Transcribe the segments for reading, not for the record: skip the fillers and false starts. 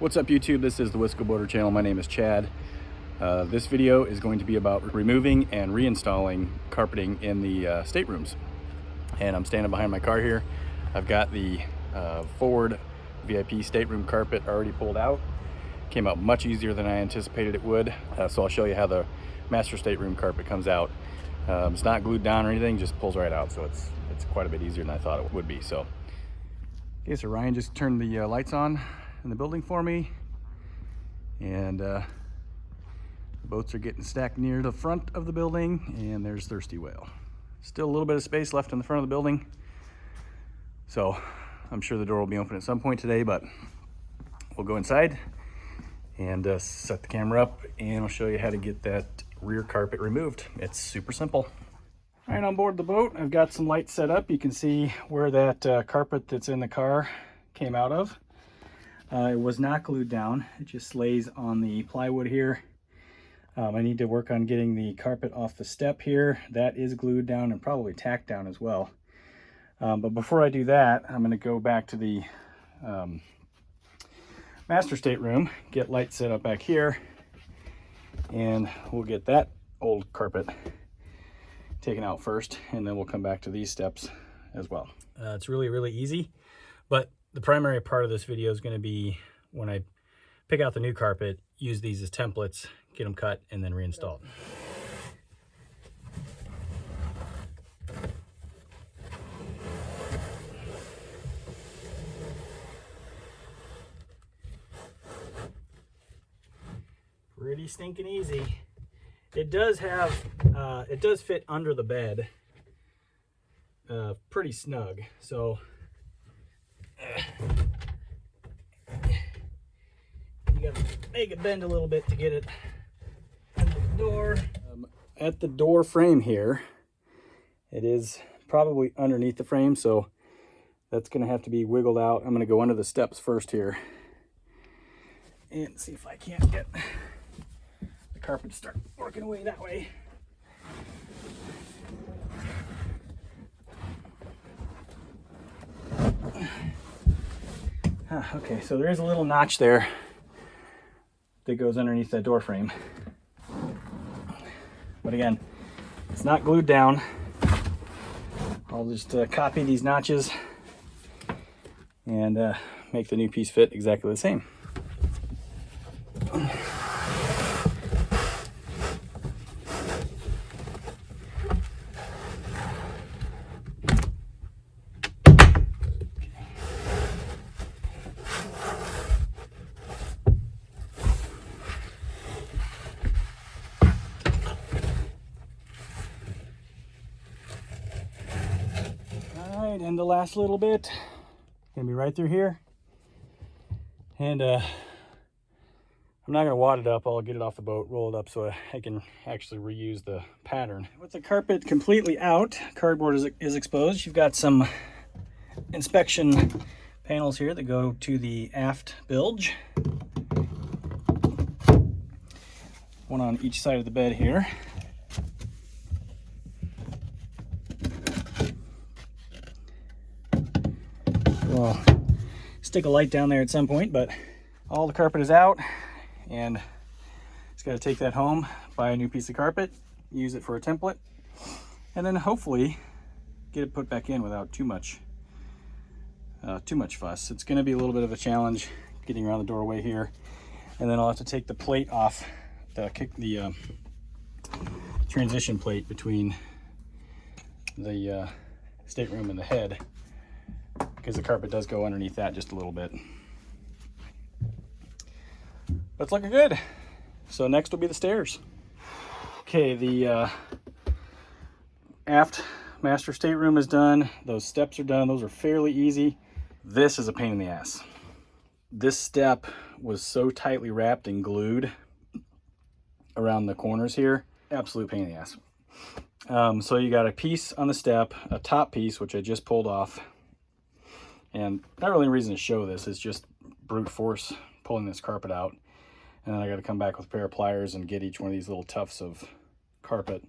What's up YouTube? This is the Wisco Boater channel. My name is Chad. This video is going to be about removing and reinstalling carpeting in the staterooms. And I'm standing behind my car here. I've got the forward VIP stateroom carpet already pulled out. Came out much easier than I anticipated it would. So I'll show you how the master stateroom carpet comes out. It's not glued down or anything, just pulls right out. So it's quite a bit easier than I thought it would be. So, okay, so Ryan just turned the lights on in the building for me, and the boats are getting stacked near the front of the building, and there's Thirsty Whale. Still a little bit of space left in the front of the building, so I'm sure the door will be open at some point today, but we'll go inside and set the camera up, and I'll show you how to get that rear carpet removed. It's super simple. All right, on board the boat, I've got some lights set up. You can see where that carpet that's in the car came out of. It was not glued down. It just lays on the plywood here. I need to work on getting the carpet off the step here. That is glued down and probably tacked down as well. But before I do that, I'm going to go back to the master stateroom, get lights set up back here, and we'll get that old carpet taken out first, and then we'll come back to these steps as well. It's really easy, but the primary part of this video is going to be when I pick out the new carpet, use these as templates, get them cut, and then reinstalled. Pretty stinking easy. It does have, it does fit under the bed pretty snug, so you gotta make it bend a little bit to get it under the door. At the door frame here, it is probably underneath the frame, so that's gonna have to be wiggled out. I'm gonna go under the steps first here and see if I can't get the carpet to start working away that way. Okay, so there is a little notch there that goes underneath that door frame. But again, it's not glued down. I'll just copy these notches and make the new piece fit exactly the same. And the last little bit gonna be right through here, and I'm not gonna wad it up. I'll get it off the boat, roll it up so I can actually reuse the pattern. With the carpet completely out, cardboard is exposed. You've got some inspection panels here that go to the aft bilge, one on each side of the bed here. We'll stick a light down there at some point, but all the carpet is out, and just got to take that home, buy a new piece of carpet, use it for a template, and then hopefully get it put back in without too much fuss. It's going to be a little bit of a challenge getting around the doorway here, and then I'll have to take the plate off, the transition plate between the stateroom and the head, because the carpet does go underneath that just a little bit. But it's looking good. So next will be the stairs. Okay, the aft master stateroom is done. Those steps are done. Those are fairly easy. This is a pain in the ass. This step was so tightly wrapped and glued around the corners here. Absolute pain in the ass. So you got a piece on the step, a top piece, which I just pulled off. And not really a reason to show this, it's just brute force pulling this carpet out. And then I got to come back with a pair of pliers and get each one of these little tufts of carpet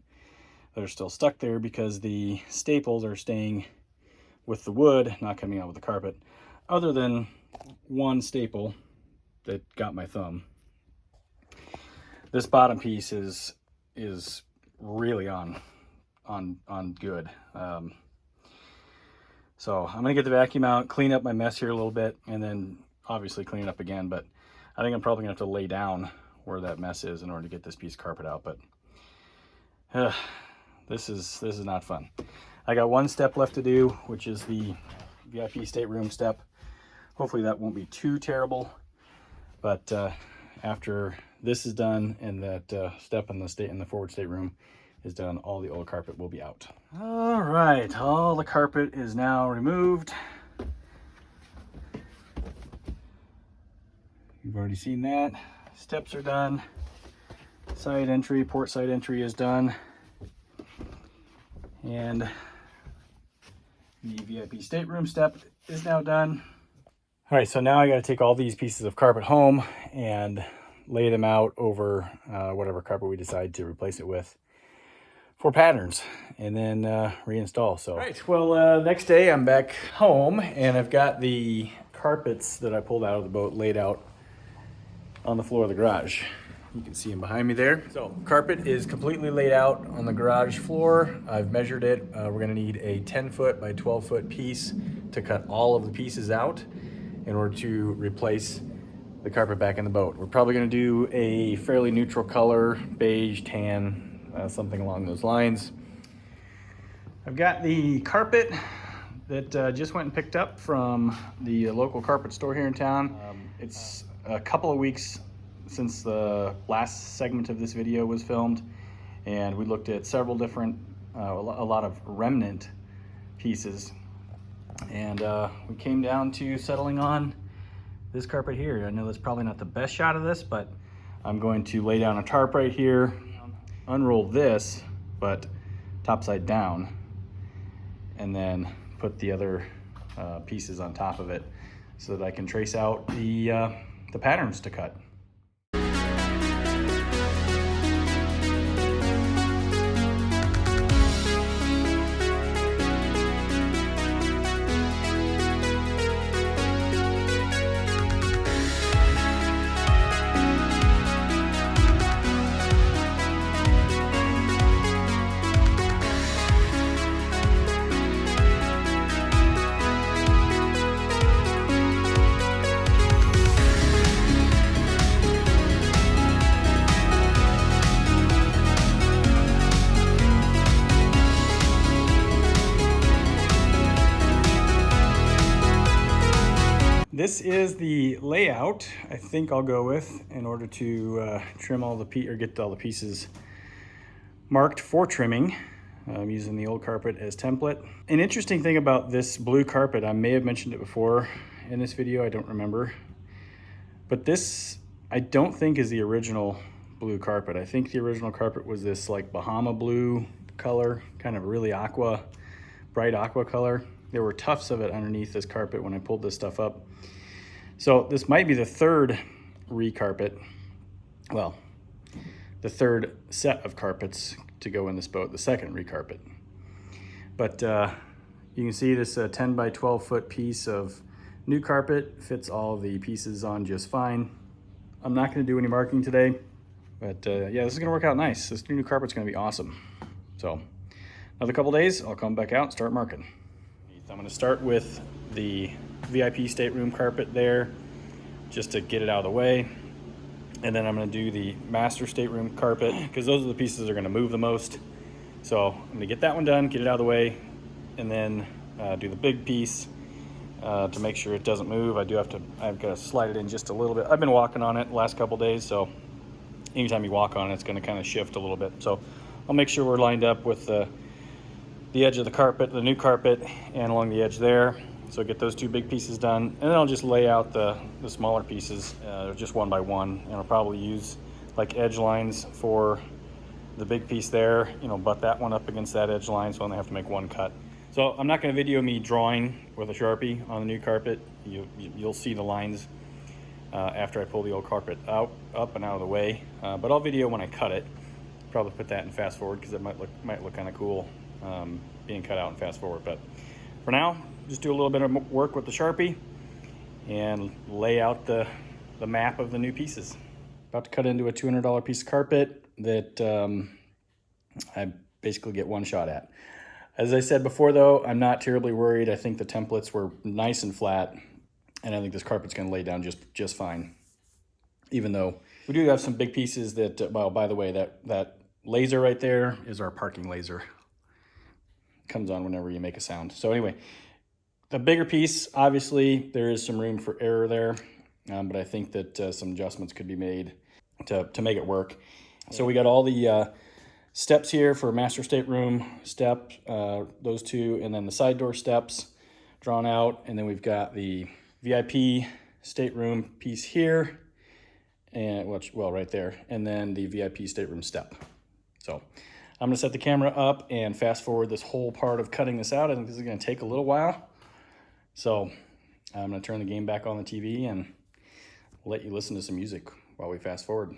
that are still stuck there because the staples are staying with the wood, not coming out with the carpet. Other than one staple that got my thumb. This bottom piece is really on good. So I'm gonna get the vacuum out, clean up my mess here a little bit, and then obviously clean it up again. But I think I'm probably gonna have to lay down where that mess is in order to get this piece of carpet out. But this is not fun. I got one step left to do, which is the VIP stateroom step. Hopefully that won't be too terrible. But after this is done and that step in the forward stateroom is done, all the old carpet will be out. All right, all the carpet is now removed. You've already seen that. Steps are done. Side entry, port side entry is done. And the VIP stateroom step is now done. All right, so now I got to take all these pieces of carpet home and lay them out over whatever carpet we decide to replace it with for patterns, and then reinstall. So, all right, well, next day I'm back home and I've got the carpets that I pulled out of the boat laid out on the floor of the garage. You can see them behind me there. So carpet is completely laid out on the garage floor. I've measured it. We're gonna need a 10-foot by 12-foot piece to cut all of the pieces out in order to replace the carpet back in the boat. We're probably gonna do a fairly neutral color, beige, tan, something along those lines. I've got the carpet that just went and picked up from the local carpet store here in town. It's a couple of weeks since the last segment of this video was filmed, and we looked at several different, a lot of remnant pieces, and we came down to settling on this carpet here. I know that's probably not the best shot of this, but I'm going to lay down a tarp right here, unroll this, but topside down, and then put the other pieces on top of it so that I can trace out the patterns to cut. This is the layout I think I'll go with in order to trim all the get all the pieces marked for trimming. I'm using the old carpet as template. An interesting thing about this blue carpet, I may have mentioned it before in this video, I don't remember, but this I don't think is the original blue carpet. I think the original carpet was this like Bahama blue color, kind of really bright aqua color. There were tufts of it underneath this carpet when I pulled this stuff up. So this might be the third recarpet. Well, the third set of carpets to go in this boat, the second recarpet. But you can see this 10 by 12 foot piece of new carpet fits all the pieces on just fine. I'm not gonna do any marking today, but yeah, this is gonna work out nice. This new carpet's gonna be awesome. So another couple days, I'll come back out and start marking. I'm gonna start with the VIP stateroom carpet there, just to get it out of the way. And then I'm gonna do the master stateroom carpet, because those are the pieces that are gonna move the most. So I'm gonna get that one done, get it out of the way, and then do the big piece to make sure it doesn't move. I've got to slide it in just a little bit. I've been walking on it the last couple days, so anytime you walk on it, it's gonna kind of shift a little bit. So I'll make sure we're lined up with the edge of the carpet, the new carpet, and along the edge there. So get those two big pieces done, and then I'll just lay out the smaller pieces just one by one, and I'll probably use like edge lines for the big piece there, you know, butt that one up against that edge line, so I only have to make one cut. So I'm not going to video me drawing with a Sharpie on the new carpet. You'll see the lines after I pull the old carpet up and out of the way, but I'll video when I cut it. Probably put that in fast forward because it might look kind of cool being cut out and fast forward. But for now, just do a little bit of work with the Sharpie and lay out the the map of the new pieces. About to cut into a $200 piece of carpet that I basically get one shot at. As I said before though, I'm not terribly worried. I think the templates were nice and flat, and I think this carpet's gonna lay down just fine. Even though we do have some big pieces that, well, by the way, that laser right there is our parking laser. Comes on whenever you make a sound. So anyway, the bigger piece, obviously there is some room for error there, but I think that some adjustments could be made to make it work. So we got all the steps here for master stateroom step, those two, and then the side door steps drawn out, and then we've got the VIP stateroom piece here, and well, right there, and then the VIP stateroom step. So I'm gonna set the camera up and fast forward this whole part of cutting this out. I think this is gonna take a little while. So I'm gonna turn the game back on the TV and let you listen to some music while we fast forward.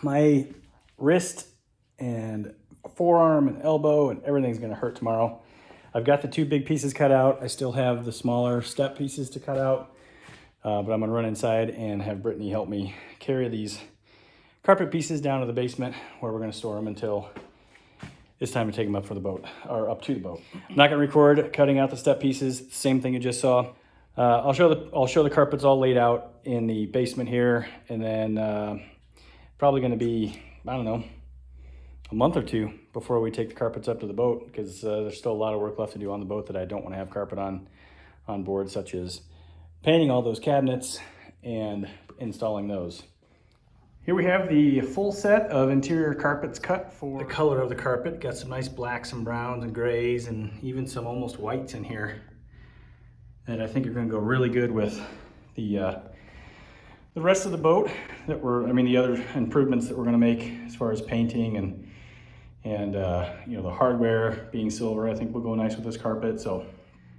My wrist and forearm and elbow and everything's gonna hurt tomorrow. I've got the two big pieces cut out. I still have the smaller step pieces to cut out, but I'm gonna run inside and have Brittany help me carry these carpet pieces down to the basement where we're gonna store them until it's time to take them up for the boat, or up to the boat. I'm not gonna record cutting out the step pieces, same thing you just saw. I'll show the carpets all laid out in the basement here, and then probably gonna be, I don't know, a month or two before we take the carpets up to the boat, because there's still a lot of work left to do on the boat that I don't want to have carpet on board, such as painting all those cabinets and installing those. Here we have the full set of interior carpets cut for the color of the carpet. Got some nice blacks and browns and grays and even some almost whites in here that I think are going to go really good with the rest of the boat that the other improvements that we're going to make as far as painting and you know, the hardware being silver, I think will go nice with this carpet. So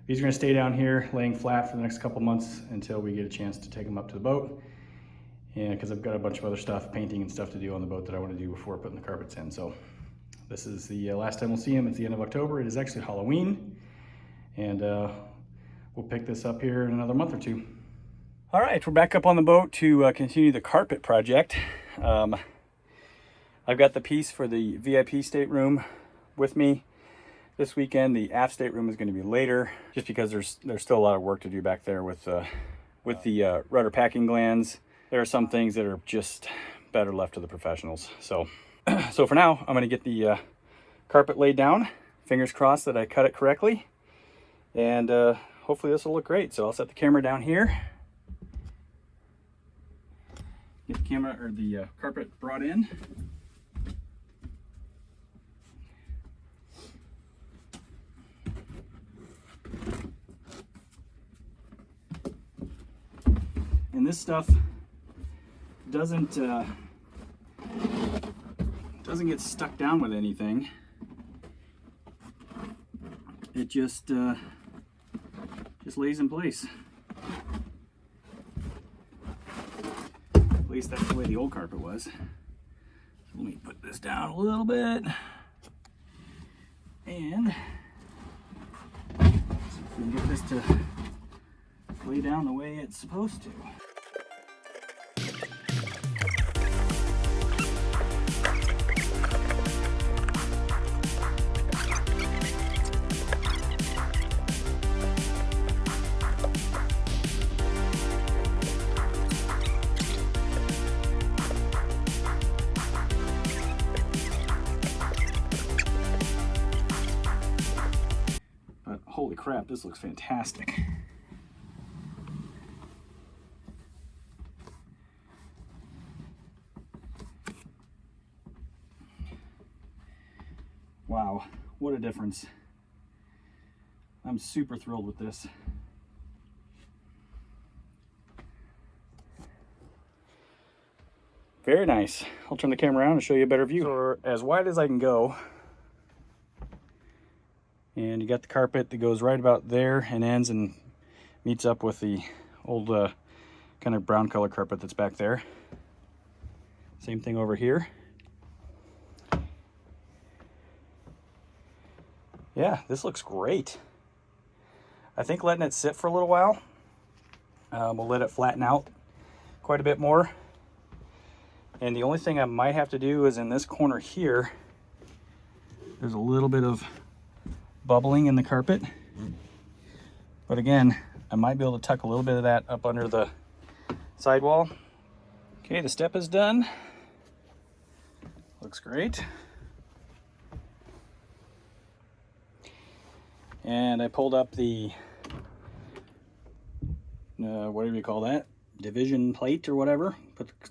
these are going to stay down here laying flat for the next couple months until we get a chance to take them up to the boat. And because I've got a bunch of other stuff, painting and stuff to do on the boat that I want to do before putting the carpets in. So this is the last time we'll see them. It's the end of October. It is actually Halloween. And we'll pick this up here in another month or two. All right, we're back up on the boat to continue the carpet project. I've got the piece for the VIP stateroom with me this weekend. The aft stateroom is going to be later, just because there's still a lot of work to do back there with the rudder packing glands. There are some things that are just better left to the professionals. So, so for now, I'm going to get the carpet laid down. Fingers crossed that I cut it correctly, and hopefully this will look great. So I'll set the camera down here. Get the carpet brought in. And this stuff doesn't doesn't get stuck down with anything. It just lays in place. At least that's the way the old carpet was. So let me put this down a little bit. And see if we can get this to lay down the way it's supposed to. Holy crap, this looks fantastic. Wow, what a difference. I'm super thrilled with this. Very nice. I'll turn the camera around and show you a better view. So as wide as I can go. And you got the carpet that goes right about there and ends and meets up with the old kind of brown color carpet that's back there. Same thing over here. Yeah, this looks great. I think letting it sit for a little while will let it flatten out quite a bit more. And the only thing I might have to do is in this corner here, there's a little bit of bubbling in the carpet, but again, I might be able to tuck a little bit of that up under the sidewall. Okay, the step is done. Looks great. And I pulled up the whatever you call that, division plate or whatever.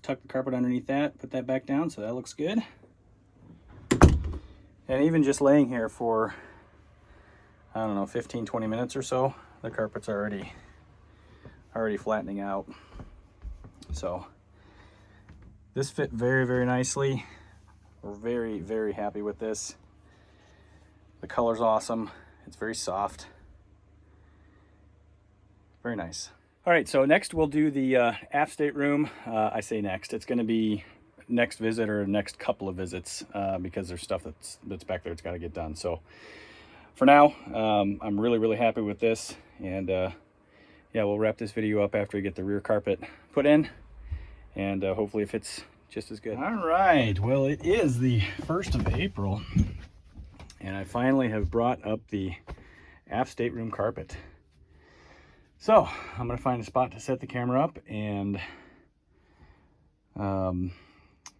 Tuck the carpet underneath that, put that back down, so that looks good. And even just laying here for, I don't know, 15-20 minutes or so, the carpet's already flattening out. So this fit very, very nicely. We're very, very happy with this. The color's awesome. It's very soft. Very nice. All right, so next we'll do the aft stateroom. I say next, it's gonna be next visit or next couple of visits because there's stuff that's back there that's gotta get done. So for now, I'm really, really happy with this. And yeah, we'll wrap this video up after we get the rear carpet put in. And hopefully it fits just as good. All right, well, it is the 1st of April. And I finally have brought up the aft stateroom carpet. So I'm gonna find a spot to set the camera up and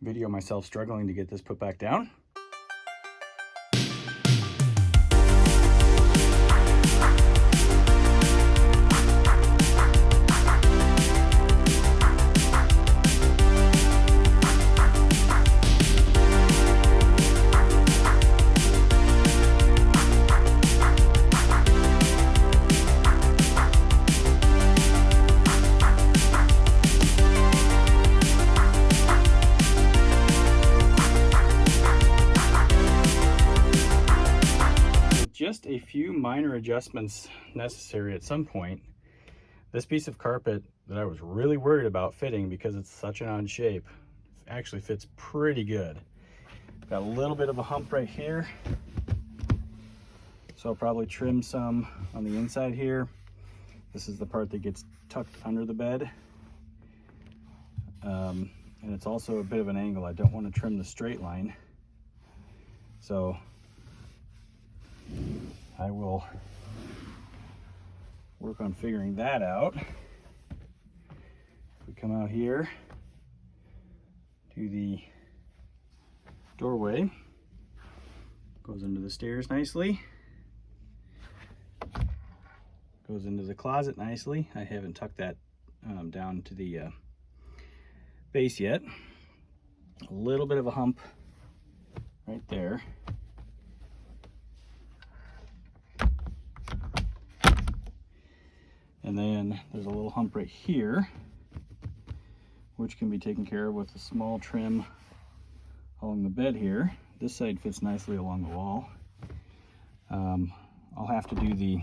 video myself struggling to get this put back down. Just a few minor adjustments necessary at some point. This piece of carpet that I was really worried about fitting because it's such an odd shape actually fits pretty good. Got a little bit of a hump right here, so I'll probably trim some on the inside here. This is the part that gets tucked under the bed, and it's also a bit of an angle. I don't want to trim the straight line, so I will work on figuring that out. If we come out here to the doorway, goes into the stairs nicely, goes into the closet nicely. I haven't tucked that down to the base yet. A little bit of a hump right there. And then there's a little hump right here, which can be taken care of with a small trim along the bed here. This side fits nicely along the wall. I'll have to do the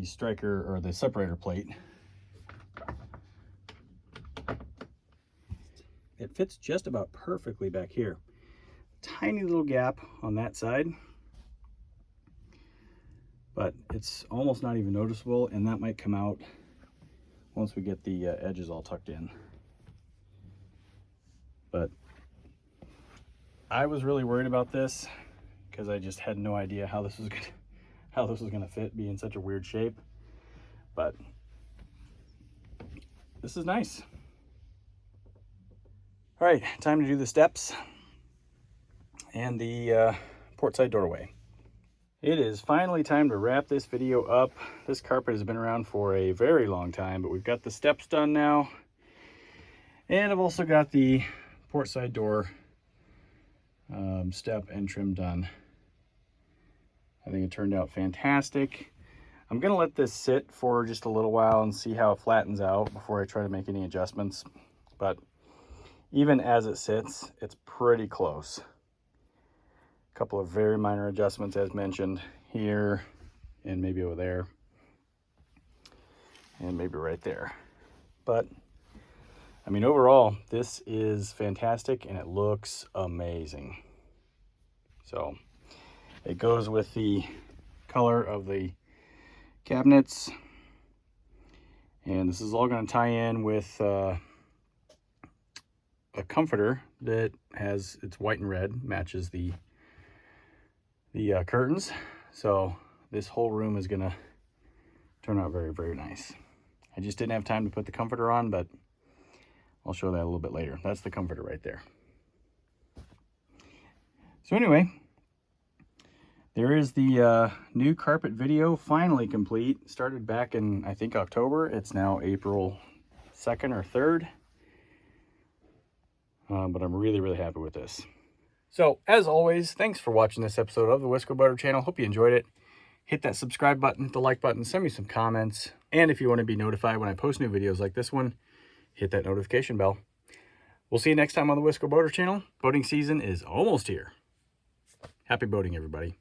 striker or the separator plate. It fits just about perfectly back here. Tiny little gap on that side, but it's almost not even noticeable, and that might come out once we get the edges all tucked in. But I was really worried about this because I just had no idea how this was gonna fit, being such a weird shape. But this is nice. All right, time to do the steps and the port side doorway. It is finally time to wrap this video up. This carpet has been around for a very long time, but we've got the steps done now. And I've also got the port side door step and trim done. I think it turned out fantastic. I'm gonna let this sit for just a little while and see how it flattens out before I try to make any adjustments. But even as it sits, it's pretty close. A couple of very minor adjustments as mentioned here, and maybe over there, and maybe right there. But I mean, overall, this is fantastic and it looks amazing. So it goes with the color of the cabinets, and this is all going to tie in with a comforter that has, it's white and red, matches the curtains. So this whole room is going to turn out very, very nice. I just didn't have time to put the comforter on, but I'll show that a little bit later. That's the comforter right there. So anyway, there is the new carpet video finally complete. Started back in, I think, October. It's now April 2nd or 3rd. But I'm really, really happy with this. So, as always, thanks for watching this episode of the Wisco Butter channel. Hope you enjoyed it. Hit that subscribe button, the like button, send me some comments. And if you want to be notified when I post new videos like this one, hit that notification bell. We'll see you next time on the Wisco Boater channel. Boating season is almost here. Happy boating, everybody.